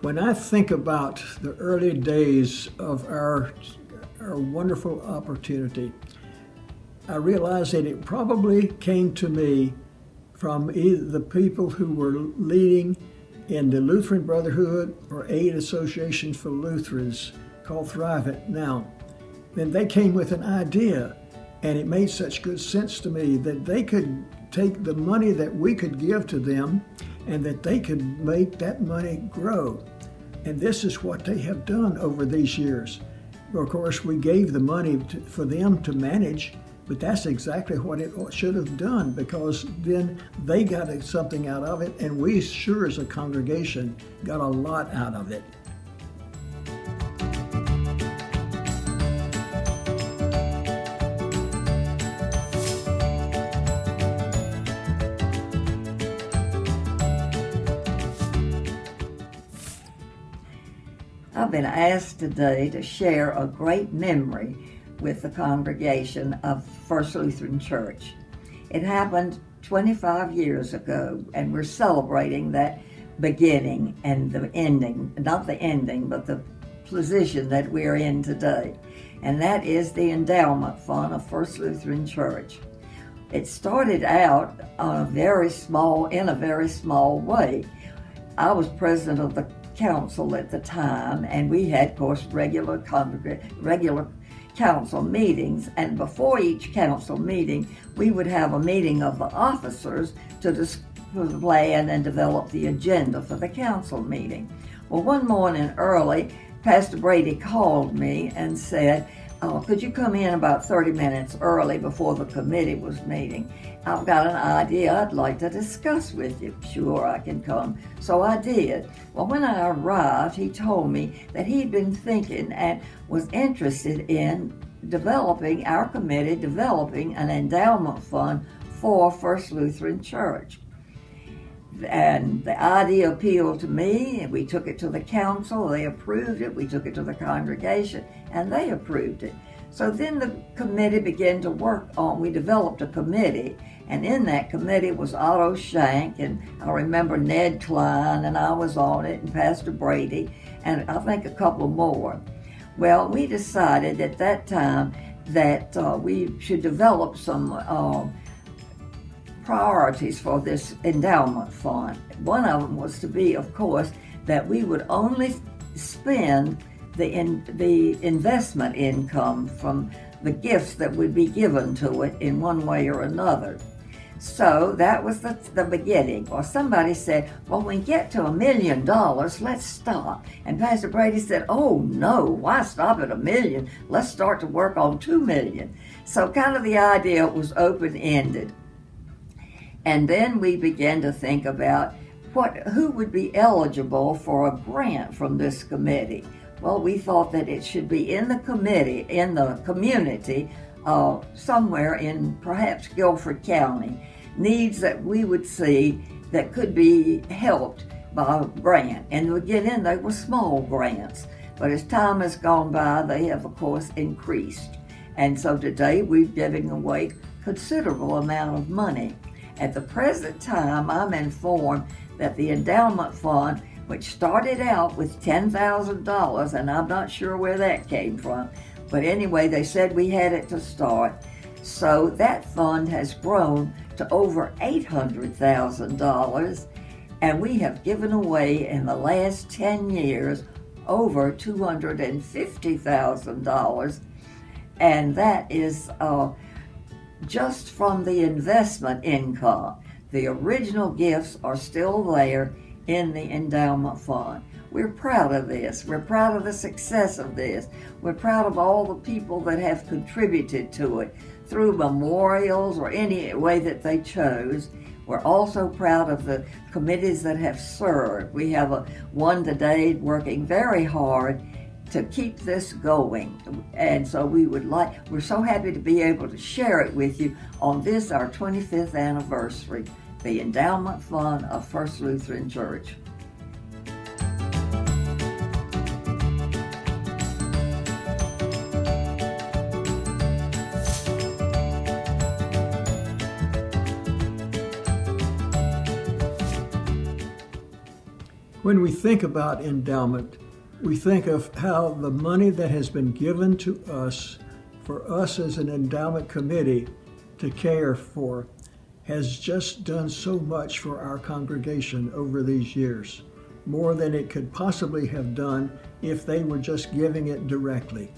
When I think about the early days of our wonderful opportunity, I realize that it probably came to me from either the people who were leading in the Lutheran Brotherhood or Aid Association for Lutherans, called Thrive It now. Then they came with an idea, and it made such good sense to me that they could take the money that we could give to them and that they could make that money grow. And this is what they have done over these years. Of course, we gave the money for them to manage, but that's exactly what it should have done, because then they got something out of it, and we sure as a congregation got a lot out of it. I've been asked today to share a great memory with the congregation of First Lutheran Church. It happened 25 years ago, and we're celebrating that beginning and the ending, not the ending, but the position that we're in today. And that is the Endowment Fund of First Lutheran Church. It started out in a very small way. I was president of the council at the time, and we had, of course, regular council meetings, and before each council meeting we would have a meeting of the officers to plan and develop the agenda for the council meeting. Well, one morning early, Pastor Brady called me and said, could you come in about 30 minutes early before the committee was meeting? I've got an idea I'd like to discuss with you. Sure, I can come. So I did. Well, when I arrived, he told me that he'd been thinking and was interested in developing an endowment fund for First Lutheran Church. And the idea appealed to me, and we took it to the council. They approved it. We took it to the congregation, and they approved it. So then the committee began to work on, we developed a committee, and in that committee was Otto Shank, and I remember Ned Klein, and I was on it, and Pastor Brady, and I think a couple more. Well, we decided at that time that we should develop some priorities for this endowment fund. One of them was to be, of course, that we would only spend the investment income from the gifts that would be given to it in one way or another. So that was the beginning. Well, somebody said, well, when we get to $1 million, let's stop. And Pastor Brady said, oh no, why stop at $1 million? Let's start to work on $2 million. So kind of the idea was open-ended. And then we began to think about who would be eligible for a grant from this committee. Well, we thought that it should be in the community, somewhere in perhaps Guilford County, needs that we would see that could be helped by a grant. And in the beginning, they were small grants, but as time has gone by, they have, of course, increased. And so today, we're giving away considerable amount of money. At the present time, I'm informed that the endowment fund, which started out with $10,000, and I'm not sure where that came from, but anyway, they said we had it to start. So that fund has grown to over $800,000, and we have given away in the last 10 years over $250,000, and that is just from the investment income. The original gifts are still there in the endowment fund. We're proud of this. We're proud of the success of this. We're proud of all the people that have contributed to it through memorials or any way that they chose. We're also proud of the committees that have served. We have one today working very hard to keep this going. And so we're so happy to be able to share it with you on this, our 25th anniversary, the Endowment Fund of First Lutheran Church. When we think about endowment, we think of how the money that has been given to us for us as an endowment committee to care for has just done so much for our congregation over these years, more than it could possibly have done if they were just giving it directly.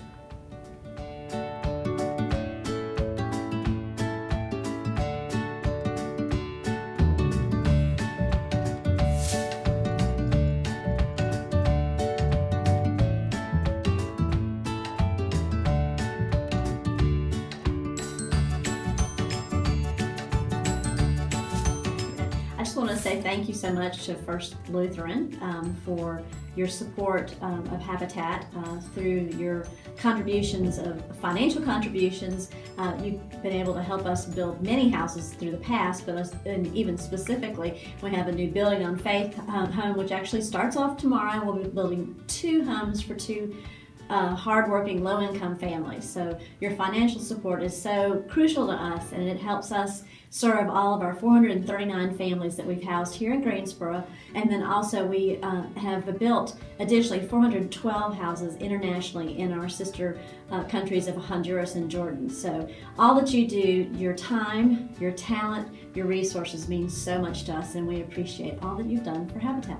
I just want to say thank you so much to First Lutheran for your support of Habitat through your contributions of financial contributions. You've been able to help us build many houses through the past, and even specifically, we have a new Building on Faith home, which actually starts off tomorrow. We'll be building 2 homes for 2 hardworking, low-income families. So your financial support is so crucial to us, and it helps us serve all of our 439 families that we've housed here in Greensboro. And then also we have built additionally 412 houses internationally in our sister countries of Honduras and Jordan. So all that you do, your time, your talent, your resources means so much to us, and we appreciate all that you've done for Habitat.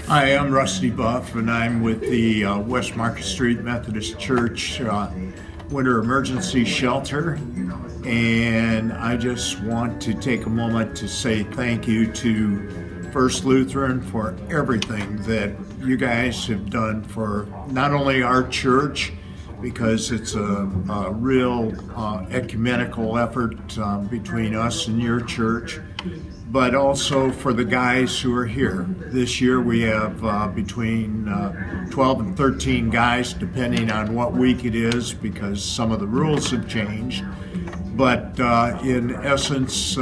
Hi, I'm Rusty Buff, and I'm with the West Market Street Methodist Church Winter Emergency Shelter. And I just want to take a moment to say thank you to First Lutheran for everything that you guys have done for not only our church, because it's a real ecumenical effort between us and your church, but also for the guys who are here. This year we have between 12 and 13 guys, depending on what week it is, because some of the rules have changed. But in essence,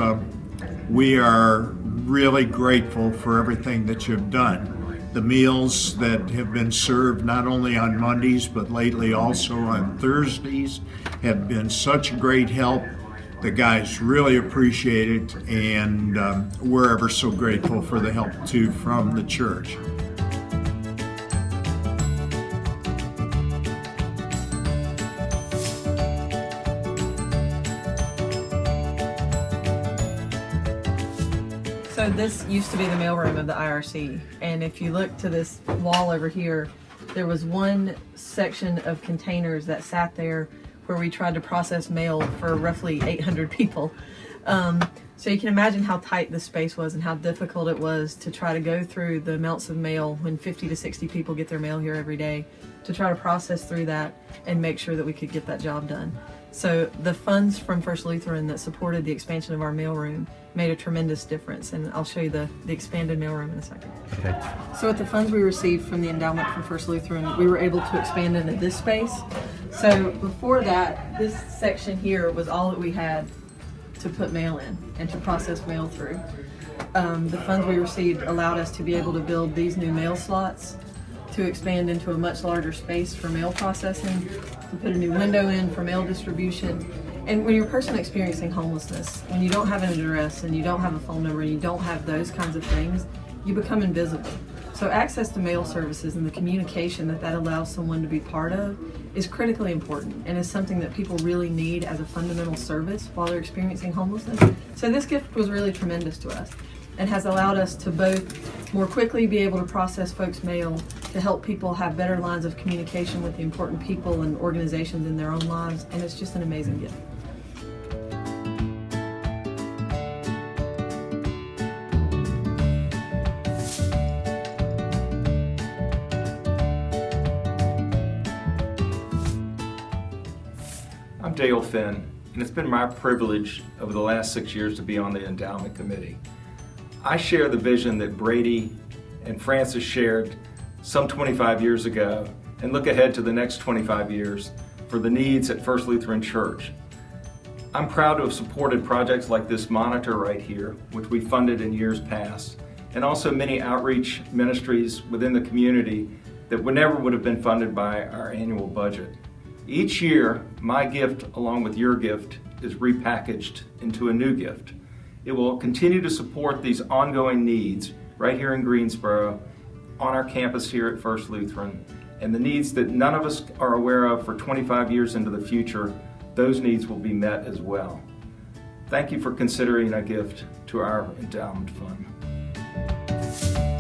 we are really grateful for everything that you've done. The meals that have been served not only on Mondays, but lately also on Thursdays have been such a great help. The guys really appreciate it, and we're ever so grateful for the help too from the church. So this used to be the mailroom of the IRC, and if you look to this wall over here, there was one section of containers that sat there where we tried to process mail for roughly 800 people. So you can imagine how tight the space was and how difficult it was to try to go through the amounts of mail when 50 to 60 people get their mail here every day, to try to process through that and make sure that we could get that job done. So the funds from First Lutheran that supported the expansion of our mailroom made a tremendous difference, and I'll show you the expanded mailroom in a second. Okay. So with the funds we received from the endowment from First Lutheran, we were able to expand into this space. So before that, this section here was all that we had to put mail in and to process mail through. The funds we received allowed us to be able to build these new mail slots, to expand into a much larger space for mail processing, to put a new window in for mail distribution. And when you're a person experiencing homelessness, when you don't have an address and you don't have a phone number and you don't have those kinds of things, you become invisible. So access to mail services and the communication that allows someone to be part of is critically important, and is something that people really need as a fundamental service while they're experiencing homelessness. So this gift was really tremendous to us, and has allowed us to both more quickly be able to process folks' mail, to help people have better lines of communication with the important people and organizations in their own lives, and it's just an amazing gift. I'm Dale Finn, and it's been my privilege over the last 6 years to be on the Endowment Committee. I share the vision that Brady and Francis shared some 25 years ago, and look ahead to the next 25 years for the needs at First Lutheran Church. I'm proud to have supported projects like this monitor right here, which we funded in years past, and also many outreach ministries within the community that never would have been funded by our annual budget. Each year, my gift, along with your gift, is repackaged into a new gift. It will continue to support these ongoing needs right here in Greensboro, on our campus here at First Lutheran, and the needs that none of us are aware of for 25 years into the future, those needs will be met as well. Thank you for considering a gift to our endowment fund.